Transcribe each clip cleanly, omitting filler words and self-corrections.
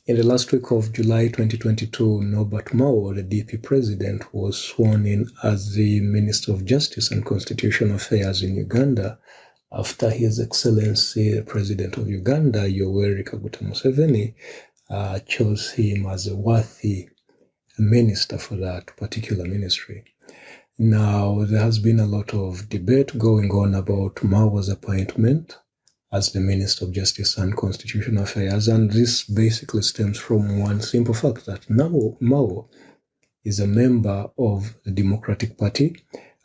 In the last week of July 2022, Nobert Mao, the DP president, was sworn in as the Minister of Justice and Constitutional Affairs in Uganda after His Excellency, the President of Uganda, Yoweri Kaguta Museveni, chose him as a worthy minister for that particular ministry. Now, there has been a lot of debate going on about Mao's appointment as the Minister of Justice and Constitutional Affairs, and this basically stems from one simple fact that now Mao is a member of the Democratic Party,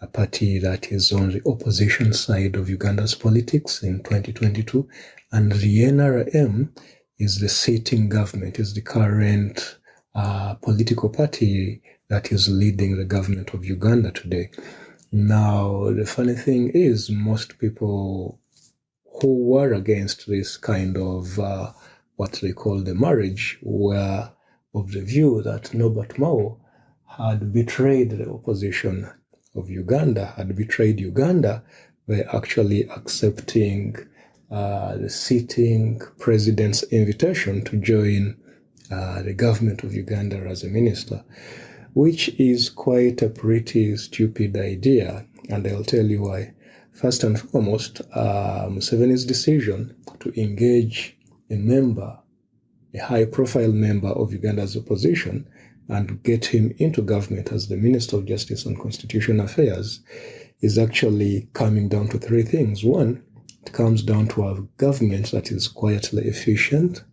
a party that is on the opposition side of Uganda's politics in 2022, and the NRM is the sitting government, is the current political party that is leading the government of Uganda today. Now, the funny thing is, most people who were against this kind of what they call the marriage were of the view that Nobert Mao had betrayed the opposition of Uganda, had betrayed Uganda by actually accepting the sitting president's invitation to join the government of Uganda as a minister, which is quite a pretty stupid idea, and I'll tell you why. First and foremost, Museveni's decision to engage a high-profile member of Uganda's opposition, and get him into government as the Minister of Justice and Constitutional Affairs is actually coming down to three things. One, it comes down to a government that is quietly efficient.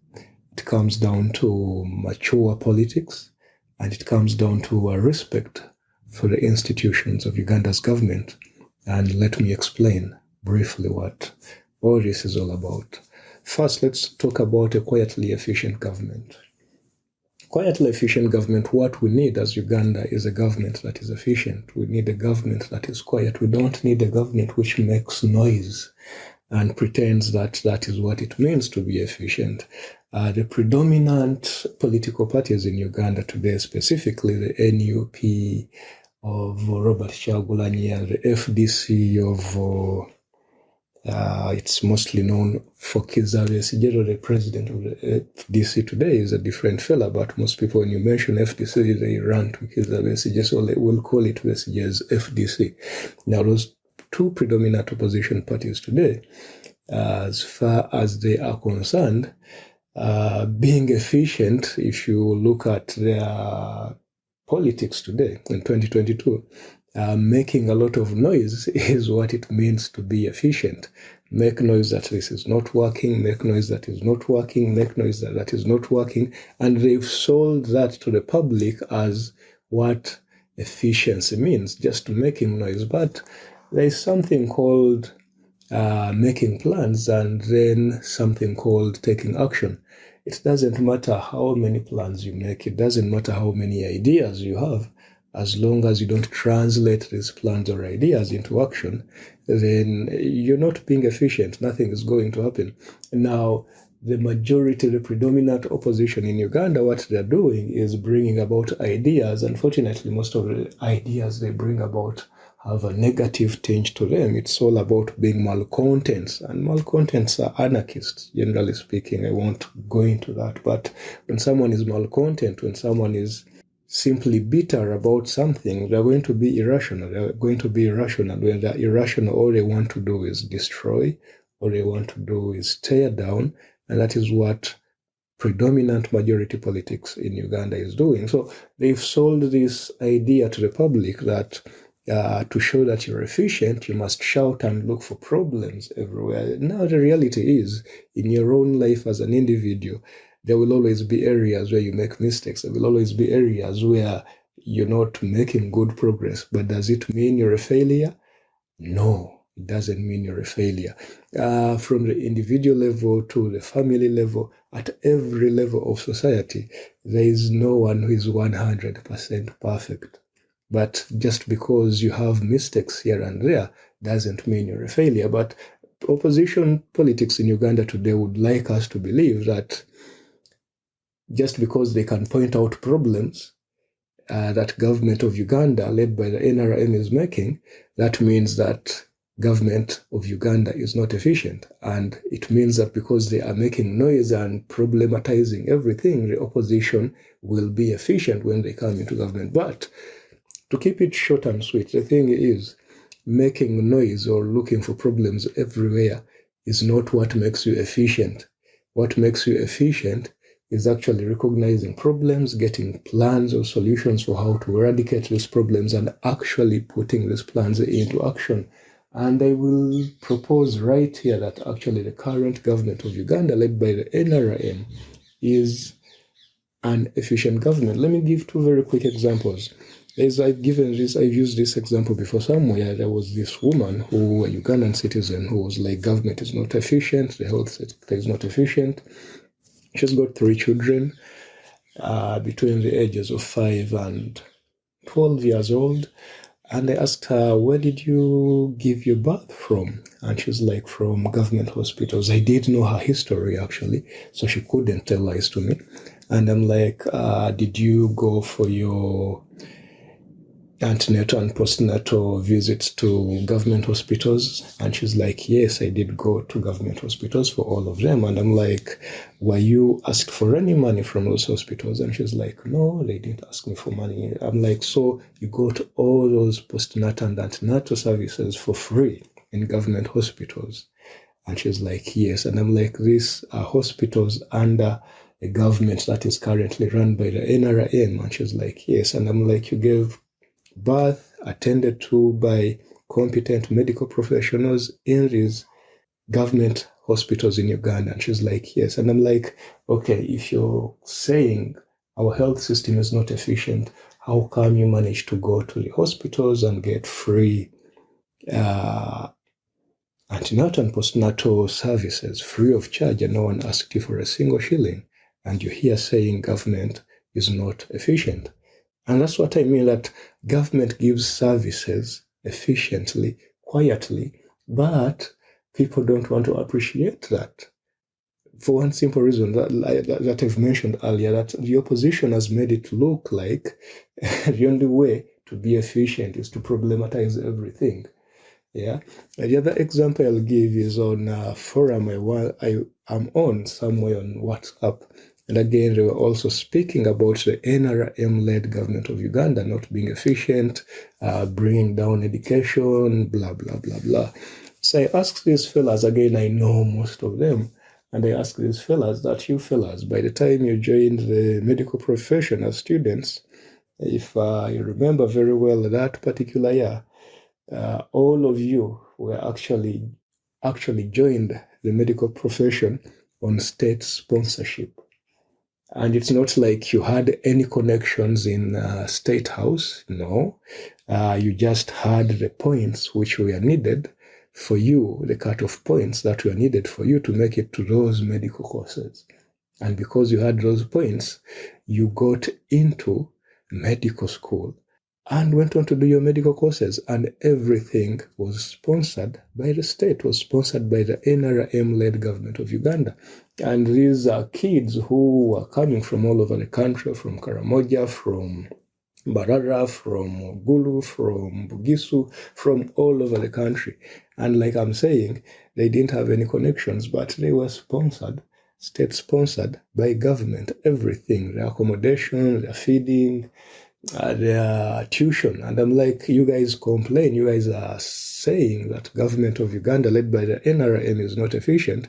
It comes down to mature politics, and it comes down to a respect for the institutions of Uganda's government. And let me explain briefly what all this is all about. First, let's talk about a quietly efficient government. Quietly efficient government, what we need as Uganda is a government that is efficient. We need a government that is quiet. We don't need a government which makes noise and pretends that that is what it means to be efficient. The predominant political parties in Uganda today, specifically the NUP of Robert Kyagulanyi and the FDC of, it's mostly known for Kizza Besigye. The president of the FDC today is a different fella, but most people, when you mention FDC, they run to Kizza Besigye, so they will call it Besigye's FDC. Now, those two predominant opposition parties today, as far as they are concerned, being efficient, if you look at their politics today in 2022, making a lot of noise is what it means to be efficient. Make noise that this is not working, make noise that is not working, make noise that is not working, and they've sold that to the public as what efficiency means, just making noise. But there's something called making plans, and then something called taking action. It doesn't matter how many plans you make, it doesn't matter how many ideas you have, as long as you don't translate these plans or ideas into action, then you're not being efficient. Nothing is going to happen. Now, the majority, the predominant opposition in Uganda, what they're doing is bringing about ideas. Unfortunately, most of the ideas they bring about have a negative tinge to them. It's all about being malcontents, and malcontents are anarchists, generally speaking. I won't go into that, but when someone is malcontent, when someone is simply bitter about something, they're going to be irrational. They're going to be irrational. When they're irrational, all they want to do is destroy, all they want to do is tear down, and that is what predominant majority politics in Uganda is doing. So they've sold this idea to the public that to show that you're efficient, you must shout and look for problems everywhere. Now, the reality is, in your own life as an individual, there will always be areas where you make mistakes. There will always be areas where you're not making good progress. But does it mean you're a failure? No, it doesn't mean you're a failure. From the individual level to the family level, at every level of society, there is no one who is 100% perfect. But just because you have mistakes here and there doesn't mean you're a failure. But opposition politics in Uganda today would like us to believe that just because they can point out problems that government of Uganda, led by the NRM, is making, that means that government of Uganda is not efficient. And it means that because they are making noise and problematizing everything, the opposition will be efficient when they come into government. But to keep it short and sweet, the thing is, making noise or looking for problems everywhere is not what makes you efficient. What makes you efficient is actually recognizing problems, getting plans or solutions for how to eradicate these problems, and actually putting these plans into action. And I will propose right here that actually the current government of Uganda, led by the NRM, is an efficient government. Let me give two very quick examples. As I've used this example before somewhere. There was this woman who, a Ugandan citizen, who was like, government is not efficient, the health sector is not efficient. She's got 3 children between the ages of 5 and 12 years old. And I asked her, where did you give your birth from? And she's like, from government hospitals. I did know her history, actually, so she couldn't tell lies to me. And I'm like, did you go for your antenatal and postnatal visits to government hospitals? And she's like, yes, I did go to government hospitals for all of them. And I'm like, were you asked for any money from those hospitals? And she's like, no, they didn't ask me for money. I'm like, so you go to all those postnatal and antenatal services for free in government hospitals? And she's like, yes. And I'm like, these are hospitals under a government that is currently run by the NRM? And she's like, yes. And I'm like, you gave birth attended to by competent medical professionals in these government hospitals in Uganda? And she's like, yes. And I'm like, okay, if you're saying our health system is not efficient, how come you manage to go to the hospitals and get free antenatal and postnatal services free of charge, and no one asked you for a single shilling? And you're here saying government is not efficient. And that's what I mean, that government gives services efficiently, quietly, but people don't want to appreciate that. For one simple reason that I've mentioned earlier, that the opposition has made it look like the only way to be efficient is to problematize everything. Yeah. The other example I'll give is on a forum I'm on somewhere on WhatsApp. And again, they were also speaking about the NRM-led government of Uganda not being efficient, bringing down education, blah, blah, blah, blah. So I asked these fellas, again, I know most of them, and I asked these fellas that, you fellas, by the time you joined the medical profession as students, if you remember very well that particular year, all of you were actually joined the medical profession on state sponsorship. And it's not like you had any connections in State House. No, you just had the points which were needed for you, the cut-off points that were needed for you to make it to those medical courses. And because you had those points, you got into medical school and went on to do your medical courses, and everything was sponsored by the state, was sponsored by the NRM-led government of Uganda. And these are kids who were coming from all over the country, from Karamoja, from Barara, from Gulu, from Bugisu, from all over the country. And like I'm saying, they didn't have any connections, but they were sponsored, state-sponsored by government, everything, their accommodation, their feeding, their tuition. And I'm like, you guys complain, you guys are saying that government of Uganda led by the NRM is not efficient,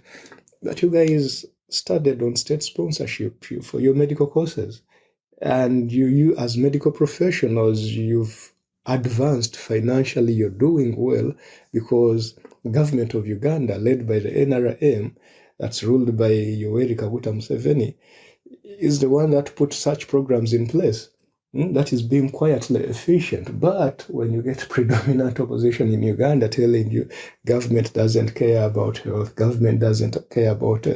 but you guys studied on state sponsorship for your medical courses. And you as medical professionals, you've advanced financially, you're doing well, because government of Uganda led by the NRM, that's ruled by Yoweri Kaguta Museveni, is the one that put such programs in place. That is being quietly efficient. But when you get predominant opposition in Uganda telling you government doesn't care about health, government doesn't care about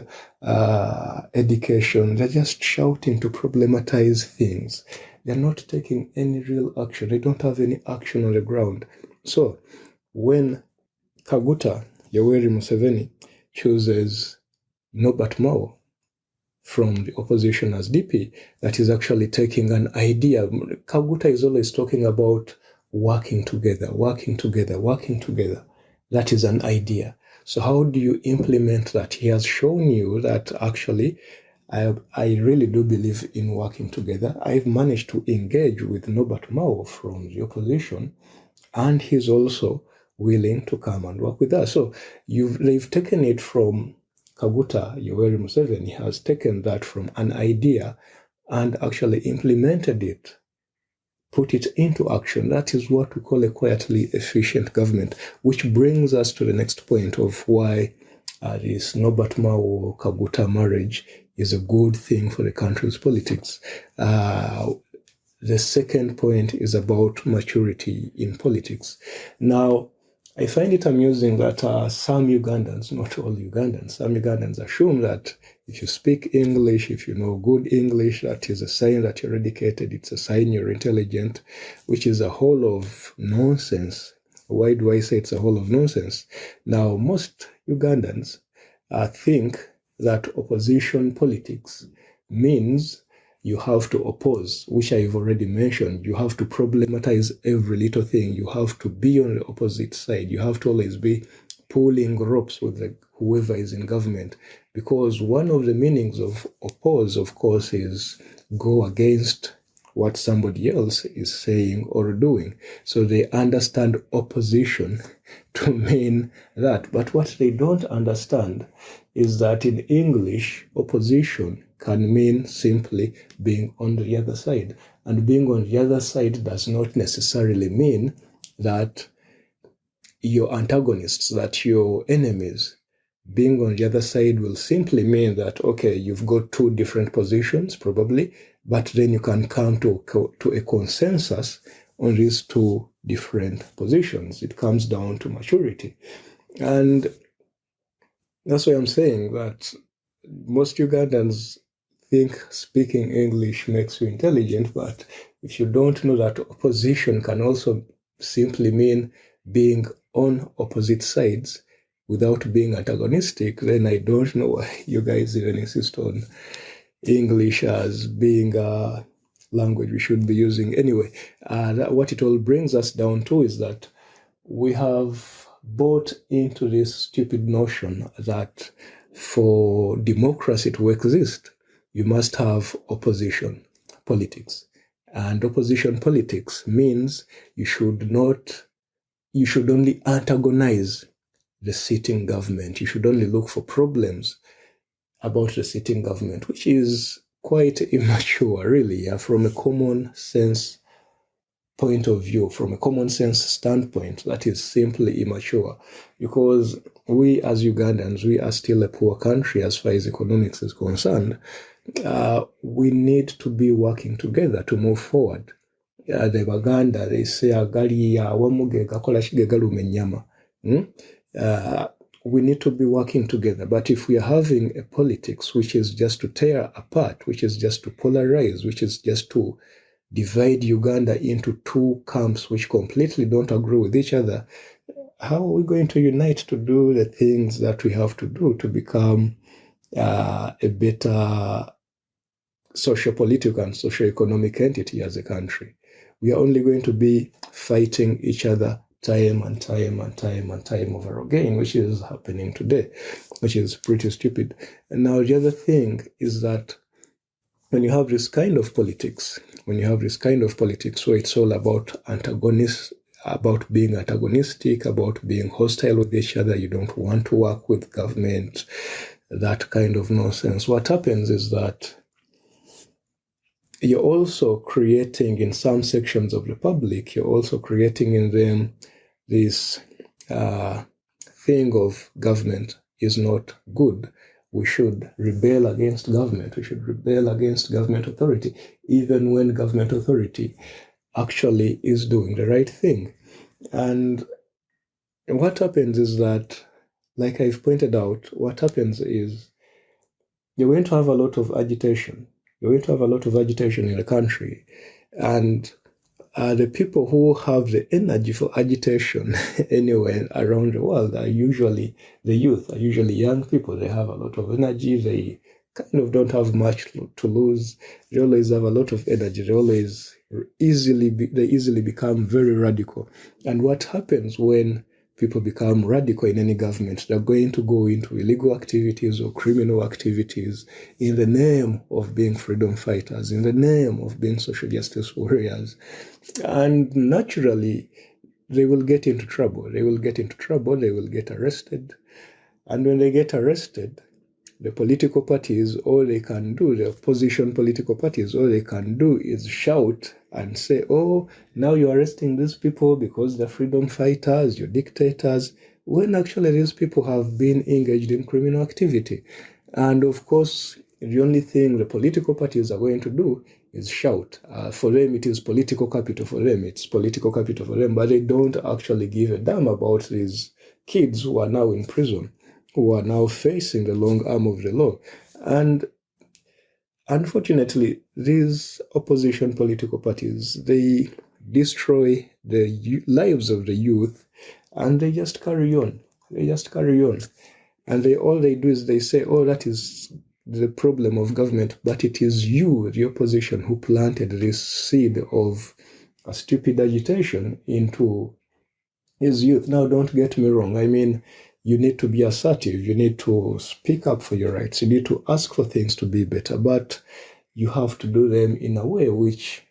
education, they're just shouting to problematize things. They're not taking any real action. They don't have any action on the ground. So when Kaguta, Yoweri Museveni, chooses Nobert Mao from the opposition as DP, that is actually taking an idea. Kaguta is always talking about working together, working together, working together. That is an idea. So how do you implement that? He has shown you that actually I really do believe in working together. I've managed to engage with Nobert Mao from the opposition, and he's also willing to come and work with us. So they've taken it from Kaguta. Yoweri Museveni has taken that from an idea and actually implemented it, put it into action. That is what we call a quietly efficient government, which brings us to the next point of why this Nobert Mao Kaguta marriage is a good thing for the country's politics. The second point is about maturity in politics. Now, I find it amusing that some Ugandans, not all Ugandans, some Ugandans assume that if you speak English, if you know good English, that is a sign that you're educated, it's a sign you're intelligent, which is a whole of nonsense. Why do I say it's a whole of nonsense? Now, most Ugandans think that opposition politics means you have to oppose, which I've already mentioned. You have to problematize every little thing. You have to be on the opposite side. You have to always be pulling ropes with whoever is in government. Because one of the meanings of oppose, of course, is go against what somebody else is saying or doing. So they understand opposition to mean that. But what they don't understand is that in English, opposition can mean simply being on the other side. And being on the other side does not necessarily mean that your antagonists, that your enemies. Being on the other side will simply mean that, okay, you've got two different positions, probably, but then you can come to a consensus on these two different positions. It comes down to maturity. And that's why I'm saying that most Ugandans think speaking English makes you intelligent, but if you don't know that opposition can also simply mean being on opposite sides without being antagonistic, then I don't know why you guys even insist on English as being a language we should be using. Anyway, what it all brings us down to is that we have bought into this stupid notion that for democracy to exist, you must have opposition politics. And opposition politics means you should only antagonize the sitting government. You should only look for problems about the sitting government, which is quite immature, really, from a common sense point of view, from a common sense standpoint. That is simply immature, because we as Ugandans, we are still a poor country as far as economics is concerned. We need to be working together to move forward. The Baganda, they say, we need to be working together. But if we are having a politics which is just to tear apart, which is just to polarize, which is just to divide Uganda into two camps which completely don't agree with each other, how are we going to unite to do the things that we have to do to become a better socio-political and socio-economic entity as a country? We are only going to be fighting each other time and time and time and time over again, which is happening today, which is pretty stupid. And now the other thing is that when you have this kind of politics, where it's all about about being antagonistic, about being hostile with each other, you don't want to work with government, that kind of nonsense, what happens is that you're also creating in some sections of the public, you're also creating in them this thing of government is not good. We should rebel against government. We should rebel against government authority, even when government authority actually is doing the right thing. And what happens is that, like I've pointed out, what happens is you're going to have a lot of agitation. You're going to have a lot of agitation in the country. And the people who have the energy for agitation anywhere around the world are usually the youth, are usually young people. They have a lot of energy. They kind of don't have much to lose. They always have a lot of energy. They easily become very radical. And what happens when people become radical in any government, they're going to go into illegal activities or criminal activities in the name of being freedom fighters, in the name of being social justice warriors. And naturally, they will get into trouble. They will get arrested. And when they get arrested, the political parties, all they can do, the opposition political parties, all they can do is shout and say, oh, now you're arresting these people because they're freedom fighters, you're dictators, when actually these people have been engaged in criminal activity. And of course, the only thing the political parties are going to do is shout. For them, it is political capital for them. It's political capital for them, but they don't actually give a damn about these kids who are now in prison, who are now facing the long arm of the law. And unfortunately, these opposition political parties, they destroy the lives of the youth, and they just carry on. And all they do is they say, oh, that is the problem of government, but it is you, the opposition, who planted this seed of a stupid agitation into his youth. Now, don't get me wrong. I mean, you need to be assertive. You need to speak up for your rights. You need to ask for things to be better, but you have to do them in a way which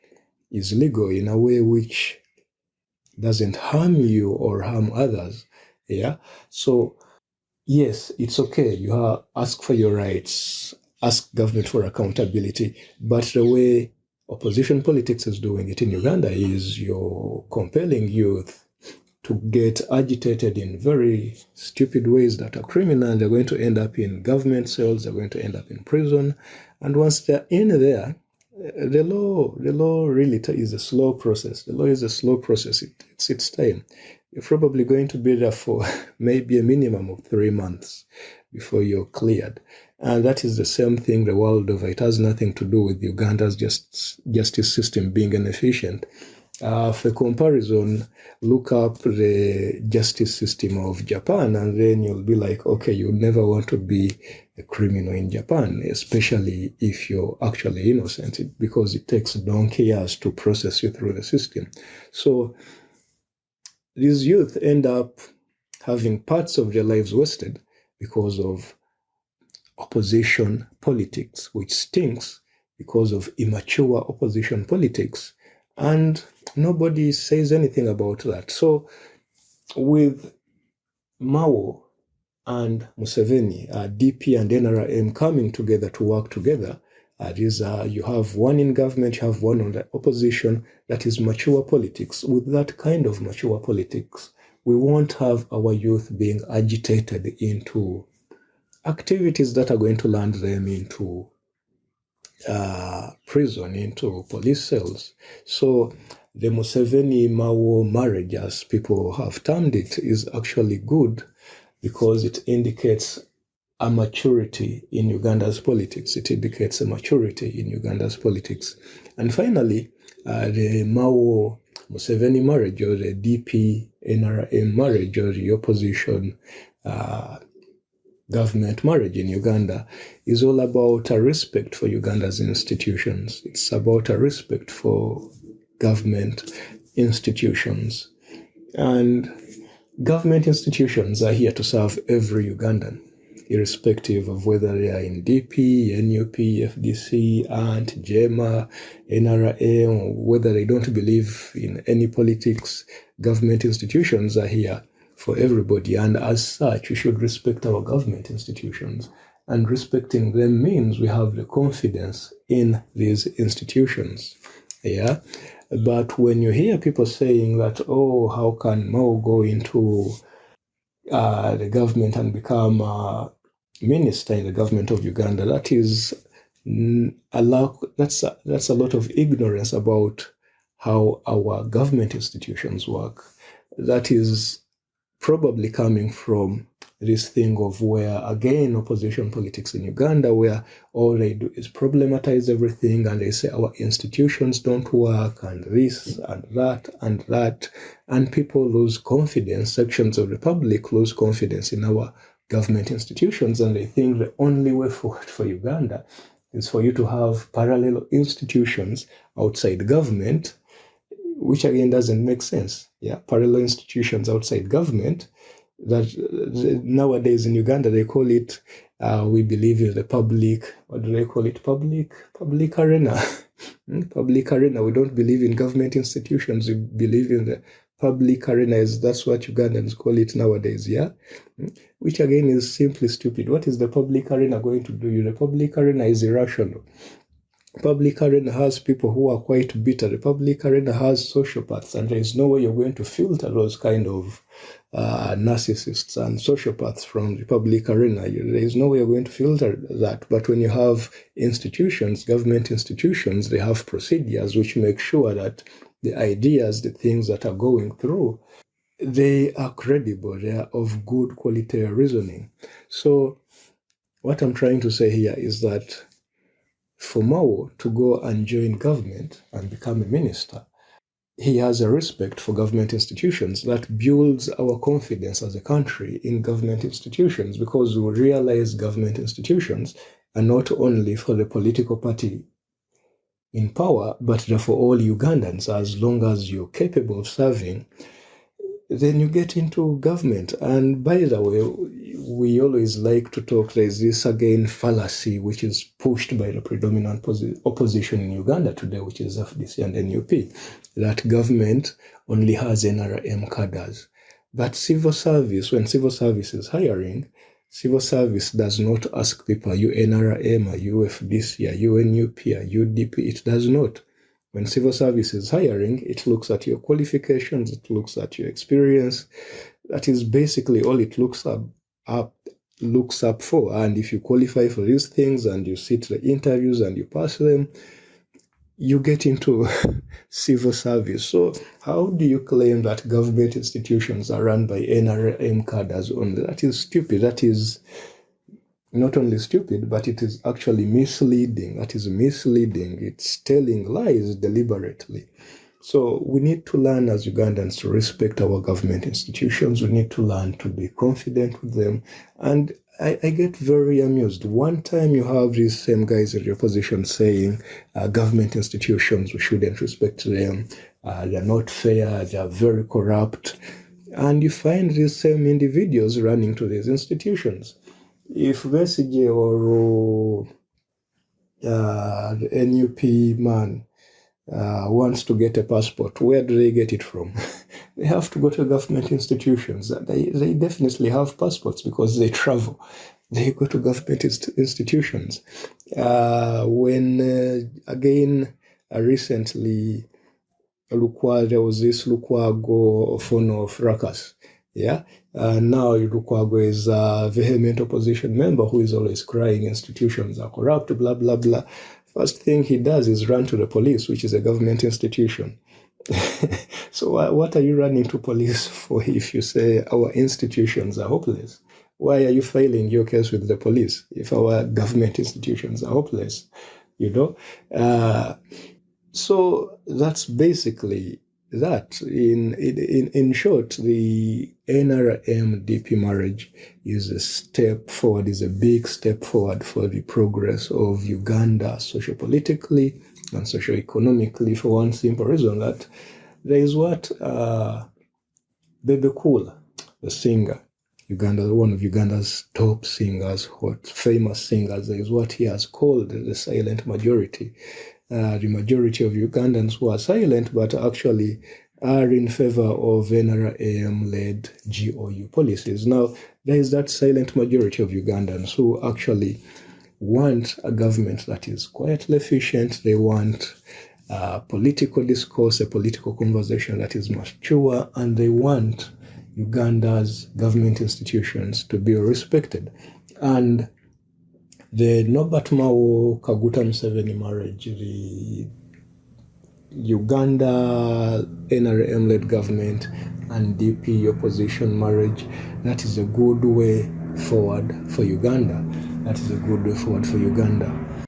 is legal, in a way which doesn't harm you or harm others. Yeah. So, yes, it's okay. You ask for your rights, ask government for accountability, but the way opposition politics is doing it in Uganda is you're compelling youth to get agitated in very stupid ways that are criminal. They're going to end up in government cells, they're going to end up in prison. And once they're in there, the law really is a slow process. The law is a slow process. It's its time. You're probably going to be there for maybe a minimum of 3 months before you're cleared. And that is the same thing the world over. It has nothing to do with Uganda's justice system being inefficient. For comparison, look up the justice system of Japan, and then you'll be like, okay, you never want to be a criminal in Japan, especially if you're actually innocent, because it takes donkey years to process you through the system. So these youth end up having parts of their lives wasted because of opposition politics, which stinks because of immature opposition politics. And nobody says anything about that. So with Mao and Museveni, DP and NRM coming together to work together, you have one in government, you have one on the opposition. That is mature politics. With that kind of mature politics, we won't have our youth being agitated into activities that are going to land them into prison, into police cells. So the Museveni-Mao marriage, as people have termed it, is actually good because it indicates a maturity in Uganda's politics. It indicates a maturity in Uganda's politics. And finally, the Mao-Museveni marriage, or the DP-NRM marriage, or the opposition government marriage in Uganda, is all about a respect for Uganda's institutions. It's about a respect for government institutions. And government institutions are here to serve every Ugandan, irrespective of whether they are in DP, NUP, FDC, ANT, JEMA, NRM, whether they don't believe in any politics. Government institutions are here for everybody, and as such, we should respect our government institutions. And respecting them means we have the confidence in these institutions. Yeah. But when you hear people saying that, oh, how can Mao go into the government and become a minister in the government of Uganda, that is that's a lot of ignorance about how our government institutions work. That is probably coming from this thing of where, again, opposition politics in Uganda, where all they do is problematize everything, and they say our institutions don't work, and this and that, and people lose confidence. Sections of the public lose confidence in our government institutions, and they think the only way forward for Uganda is for you to have parallel institutions outside government, which again doesn't make sense. Yeah, parallel institutions outside government that nowadays in Uganda they call it, we believe in the public, what do they call it? Public arena. Public arena. We don't believe in government institutions. We believe in the public arena. That's what Ugandans call it nowadays, yeah? Which again is simply stupid. What is the public arena going to do? The public arena is irrational. Public arena has people who are quite bitter. The public arena has sociopaths, and there is no way you're going to filter those kind of narcissists and sociopaths from the public arena. There is no way you're going to filter that. But when you have institutions, government institutions, they have procedures which make sure that the ideas, the things that are going through, they are credible, they are of good quality reasoning. So what I'm trying to say here is that for Mao to go and join government and become a minister, he has a respect for government institutions that builds our confidence as a country in government institutions, because we realize government institutions are not only for the political party in power, but they're for all Ugandans. As long as you're capable of serving, then you get into government. And by the way, we always like to talk, there's this again fallacy which is pushed by the predominant opposition in Uganda today, which is FDC and NUP, that government only has NRM cadres. But civil service, when civil service is hiring, civil service does not ask people, are you NRM, are you FDC, are you NUP, are you DP? It does not. When civil service is hiring, it looks at your qualifications, it looks at your experience. That is basically all it looks up for. And if you qualify for these things and you sit the interviews and you pass them, you get into civil service. So how do you claim that government institutions are run by NRM cadres only? That is stupid. That is not only stupid, but it is actually misleading. That is misleading. It's telling lies deliberately. So we need to learn as Ugandans to respect our government institutions. We need to learn to be confident with them. And I get very amused. One time you have these same guys in the opposition saying government institutions, we shouldn't respect them. They're not fair. They're very corrupt. And you find these same individuals running to these institutions. If Besigye or the NUP man wants to get a passport, where do they get it from? They have to go to government institutions. They definitely have passports because they travel. They go to government institutions. Recently, there was this Lukwago Fono fracas. Yeah. Now Lukwago is a vehement opposition member who is always crying institutions are corrupt, blah, blah, blah. First thing he does is run to the police, which is a government institution. So what are you running to police for if you say our institutions are hopeless? Why are you filing your case with the police if our government institutions are hopeless? So that's basically that. In short, the NRM-DP marriage is a step forward, is a big step forward for the progress of Uganda sociopolitically and socioeconomically, for one simple reason that there is what Bebe Cool, the singer, one of Uganda's top singers, famous singers, there is what he has called the silent majority. The majority of Ugandans who are silent but actually are in favor of NRM-led GOU policies. Now, there is that silent majority of Ugandans who actually want a government that is quietly efficient. They want political discourse, a political conversation that is mature, and they want Uganda's government institutions to be respected. And the Nobert Mao Kaguta Museveni marriage, the Uganda NRM-led government and DP opposition marriage, that is a good way forward for Uganda. That is a good way forward for Uganda.